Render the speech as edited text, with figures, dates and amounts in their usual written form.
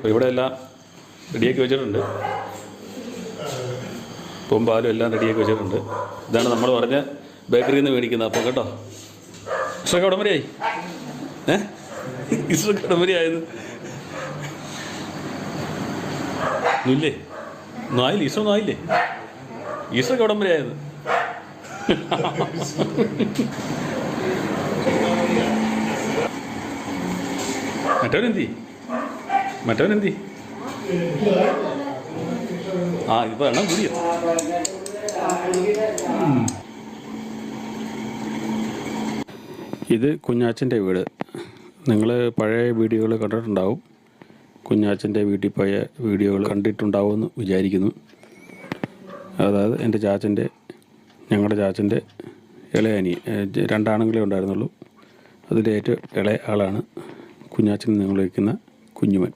അപ്പോൾ ഇവിടെ എല്ലാം റെഡിയാക്കി വെച്ചിട്ടുണ്ട്. ഉപ്പും പാലും എല്ലാം റെഡിയാക്കി വെച്ചിട്ടുണ്ട്. ഇതാണ് നമ്മൾ പറഞ്ഞ ബേക്കറിയിൽ നിന്ന് മേടിക്കുന്നത്. അപ്പം കേട്ടോ, ഇഷ്ടമൊക്കെ ഉടൻ വരെയായി. ഇഷ്ടമൊക്കെ ഉടൻ വരെയായത് ഇല്ലേ? നായില്ലേ? ഈസ്റ്റർ നായില്ലേ? ഈസ്റ്ററൊക്കെ ഉടൻ വരെയായത്. മറ്റവനെന്തി? ആ ഇപ്പോൾ എണ്ണം കൂടിയോ? ഇത് കുഞ്ഞാച്ചൻ്റെ വീട്. നിങ്ങൾ പഴയ വീഡിയോകൾ കണ്ടിട്ടുണ്ടാവും. കുഞ്ഞാച്ചൻ്റെ വീട്ടിൽ പോയ വീഡിയോകൾ കണ്ടിട്ടുണ്ടാവുമെന്ന് വിചാരിക്കുന്നു. അതായത് എൻ്റെ ചാച്ചൻ്റെ, ഞങ്ങളുടെ ചാച്ചൻ്റെ ഇളയനി, രണ്ടാണുങ്ങളെ ഉണ്ടായിരുന്നുള്ളൂ. അതിലെ ഏറ്റവും ഇളയ ആളാണ് കുഞ്ഞാച്ചൻ നിങ്ങൾ വിളിക്കുന്ന കുഞ്ഞുമൻ.